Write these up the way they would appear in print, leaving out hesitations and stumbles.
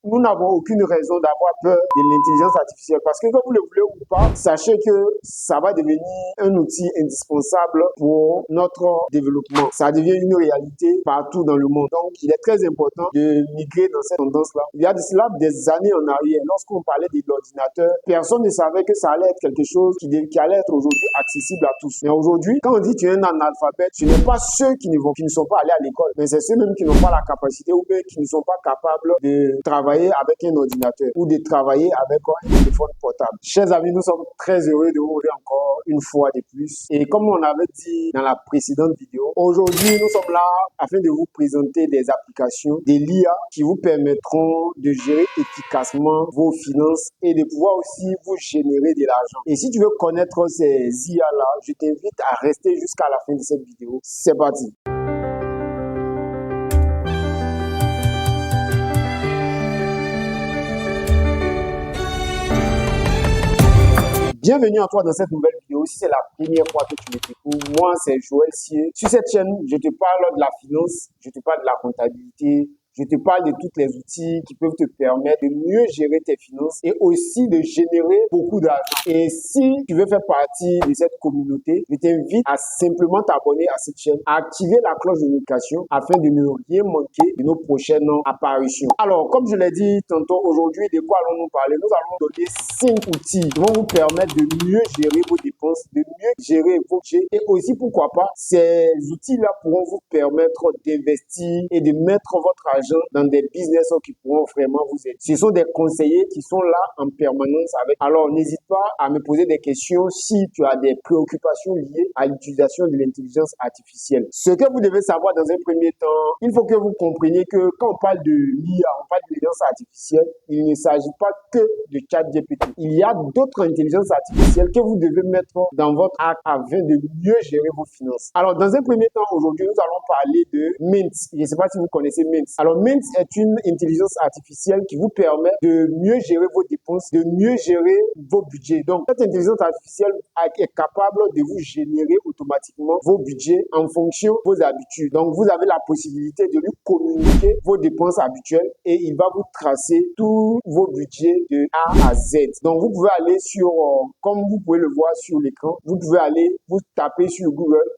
nous n'avons aucune raison d'avoir peur de l'intelligence artificielle parce que vous le voulez ou pas, sachez que ça va devenir un outil indispensable pour notre développement. Ça devient une réalité partout dans le monde. Donc, il est très important de migrer dans cette tendance-là. Il y a de cela des années en arrière, lorsqu'on parlait de l'ordinateur, personne ne savait que ça allait être quelque chose qui allait être aujourd'hui accessible à tous. Mais aujourd'hui, quand on dit tu es un analphabète, ce n'est pas ceux qui ne sont pas allés à l'école, mais c'est ceux même qui n'ont pas la capacité ou bien qui ne sont pas capables de travailler avec un ordinateur ou de travailler avec un téléphone portable. Chers amis, nous sommes très heureux de vous retrouver encore une fois de plus. Et comme on avait dit dans la précédente vidéo, aujourd'hui, nous sommes là afin de vous présenter des applications, des l'IA qui vous permettront de gérer efficacement vos finances et de pouvoir aussi vous générer de l'argent. Et si tu veux connaître ces IA-là, je t'invite à rester jusqu'à la fin de cette vidéo. C'est parti. Bienvenue à toi dans cette nouvelle vidéo. Si c'est la première fois que tu me découvres, moi c'est Joël Sier. Sur cette chaîne, je te parle de la finance, je te parle de la comptabilité, je te parle de tous les outils qui peuvent te permettre de mieux gérer tes finances et aussi de générer beaucoup d'argent. Et si tu veux faire partie de cette communauté, je t'invite à simplement t'abonner à cette chaîne, à activer la cloche de notification afin de ne rien manquer de nos prochaines apparitions. Alors, comme je l'ai dit tantôt, aujourd'hui, de quoi allons-nous parler? Nous allons donner 5 outils qui vont vous permettre de mieux gérer vos dépenses, de mieux gérer vos budgets et aussi, pourquoi pas, ces outils-là pourront vous permettre d'investir et de mettre votre argent dans des business qui pourront vraiment vous aider. Ce sont des conseillers qui sont là en permanence avec. Alors, n'hésite pas à me poser des questions si tu as des préoccupations liées à l'utilisation de l'intelligence artificielle. Ce que vous devez savoir dans un premier temps, il faut que vous compreniez que quand on parle de l'IA, on parle de l'intelligence artificielle, il ne s'agit pas que de ChatGPT. Il y a d'autres intelligences artificielles que vous devez mettre dans votre acte afin de mieux gérer vos finances. Alors, dans un premier temps, aujourd'hui, nous allons parler de Mint. Je ne sais pas si vous connaissez Mint. Alors, Mint est une intelligence artificielle qui vous permet de mieux gérer vos dépenses, de mieux gérer vos budgets. Donc, cette intelligence artificielle est capable de vous générer automatiquement vos budgets en fonction de vos habitudes. Donc, vous avez la possibilité de lui communiquer vos dépenses habituelles et il va vous tracer tous vos budgets de A à Z. Donc, vous pouvez aller sur, comme vous pouvez le voir sur l'écran, vous pouvez aller vous taper sur Google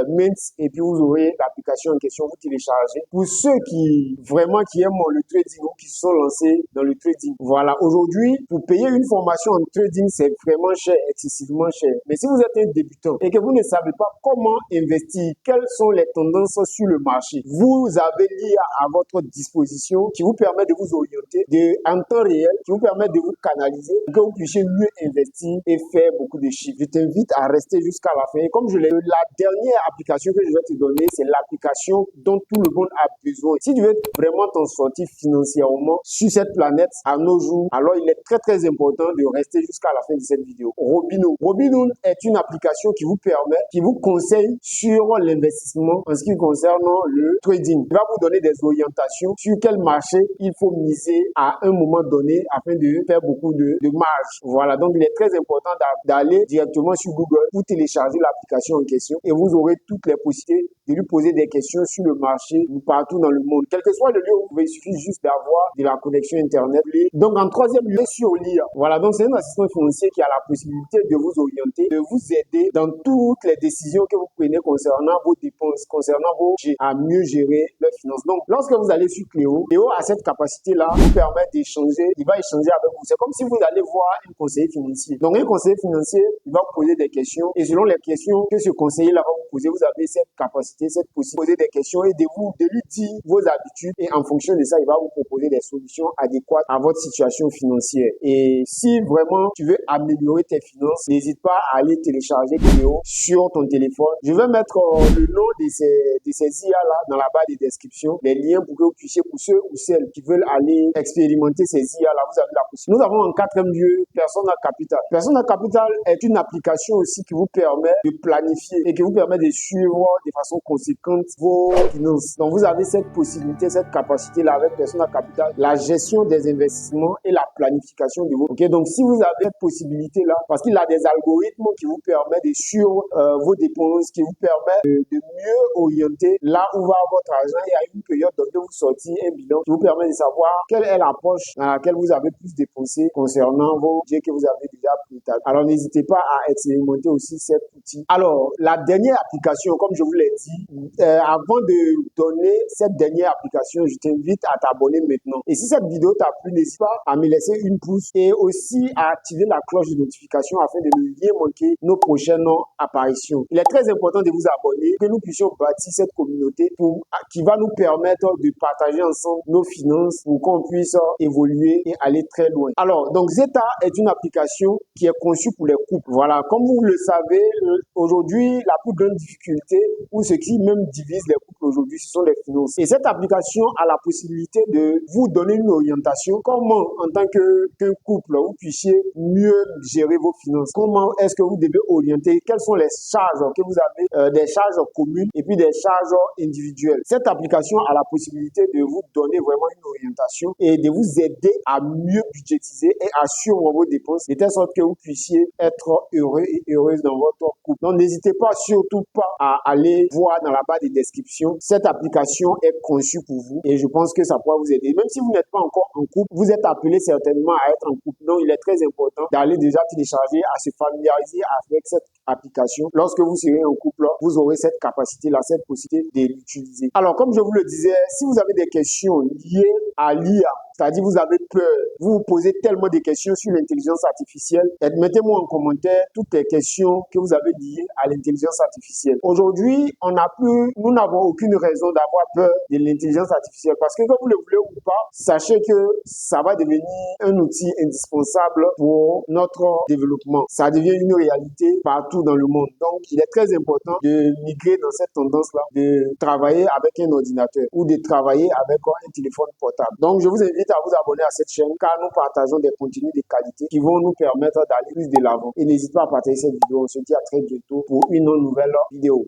Mint et puis vous aurez l'application en question, vous téléchargez. Pour ceux qui aiment le trading ou qui se sont lancés dans le trading, voilà, aujourd'hui, pour payer une formation en trading, c'est vraiment cher, excessivement cher. Mais si vous êtes un débutant et que vous ne savez pas comment investir, quelles sont les tendances sur le marché, vous avez l'IA à votre disposition qui vous permet de vous orienter en temps réel, qui vous permet de vous canaliser, que vous puissiez mieux investir et faire beaucoup de chiffres. Je t'invite à rester jusqu'à la fin. Et comme je l'ai dit, la dernière application que je vais te donner, c'est l'application dont tout le monde a besoin. Si tu veux vraiment t'en sortir financièrement sur cette planète à nos jours, alors il est très très important de rester jusqu'à la fin de cette vidéo. Robinhood. Robinhood est une application qui vous permet, qui vous conseille sur l'investissement en ce qui concerne le trading. Il va vous donner des orientations sur quel marché il faut miser à un moment donné afin de faire beaucoup de marge. Voilà, donc il est très important d'aller directement sur Google pour télécharger l'application en question et vous aurez toutes les possibilités de lui poser des questions sur le marché partout dans le monde. Quel que soit le lieu où vous pouvez, il suffit juste d'avoir de la connexion Internet. Donc, en troisième lieu, sur l'IA. Voilà, donc c'est un assistant financier qui a la possibilité de vous orienter, de vous aider dans toutes les décisions que vous prenez concernant vos dépenses, concernant vos à mieux gérer leurs finances. Donc, lorsque vous allez sur Cléo, Cléo a cette capacité-là, vous permet d'échanger, il va échanger avec vous. C'est comme si vous allez voir un conseiller financier. Donc, un conseiller financier, il va vous poser des questions et selon les questions que ce conseiller-là va vous poser, vous avez cette capacité, cette possibilité de poser des questions et de lui dire vos habitudes et en fonction de ça, il va vous proposer des solutions adéquates à votre situation financière. Et si vraiment tu veux améliorer tes finances, n'hésite pas à aller télécharger Cléo sur ton téléphone. Je vais mettre le nom de ces IA-là dans la barre de description, les liens pour que vous puissiez, pour ceux ou celles qui veulent aller expérimenter ces IA-là, vous avez la possibilité. Nous avons en quatrième lieu Persona Capital. Persona Capital est une application aussi qui vous permet de planifier et qui vous permet de de suivre de façon conséquente vos finances. Donc, vous avez cette possibilité, cette capacité-là avec Persona Capital, la gestion des investissements et la planification de vos. Ok, donc si vous avez cette possibilité-là, parce qu'il a des algorithmes qui vous permettent de suivre vos dépenses, qui vous permettent de mieux orienter là où va votre argent et à une période de vous sortir un bilan qui vous permet de savoir quelle est la poche dans laquelle vous avez plus dépensé concernant vos budgets que vous avez déjà pris. Alors, n'hésitez pas à expérimenter aussi cet outil. Alors, la dernière application, comme je vous l'ai dit, avant de donner cette dernière application, je t'invite à t'abonner maintenant. Et si cette vidéo t'a plu, n'hésite pas à me laisser une pouce et aussi à activer la cloche de notification afin de ne rien manquer nos prochaines apparitions. Il est très important de vous abonner, que nous puissions bâtir cette communauté qui va nous permettre de partager ensemble nos finances pour qu'on puisse évoluer et aller très loin. Alors, donc Zeta est une application qui est conçue pour les couples. Voilà, comme vous le savez, aujourd'hui, la plus grande difficulté ou ce qui même divise les couples aujourd'hui, ce sont les finances. Et cette application a la possibilité de vous donner une orientation. Comment, en tant qu'un couple, vous puissiez mieux gérer vos finances. Comment est-ce que vous devez orienter? Quelles sont les charges que vous avez, des charges communes et puis des charges individuelles. Cette application a la possibilité de vous donner vraiment une orientation et de vous aider à mieux budgétiser et à suivre vos dépenses de telle sorte que vous puissiez être heureux et heureuse dans votre couple. Donc, n'hésitez pas, surtout pas, à aller voir dans la barre de description. Cette application est conçue pour vous et je pense que ça pourra vous aider. Même si vous n'êtes pas encore en couple, vous êtes appelé certainement à être en couple. Donc, il est très important d'aller déjà télécharger, à se familiariser avec cette application. Lorsque vous serez en couple, vous aurez cette capacité-là, cette possibilité de l'utiliser. Alors, comme je vous le disais, si vous avez des questions liées à l'IA, c'est-à-dire vous avez peur, vous vous posez tellement de questions sur l'intelligence artificielle, mettez-moi en commentaire toutes les questions que vous avez liées à l'intelligence artificielle. Aujourd'hui, nous n'avons aucune raison d'avoir peur de l'intelligence artificielle parce que comme vous le voulez ou pas, sachez que ça va devenir un outil indispensable pour notre développement. Ça devient une réalité partout dans le monde. Donc, il est très important de migrer dans cette tendance-là, de travailler avec un ordinateur ou de travailler avec un téléphone portable. Donc, je vous invite à vous abonner à cette chaîne car nous partageons des contenus de qualité qui vont nous permettre d'aller plus de l'avant. Et n'hésitez pas à partager cette vidéo. On se dit à très bientôt pour une nouvelle vidéo.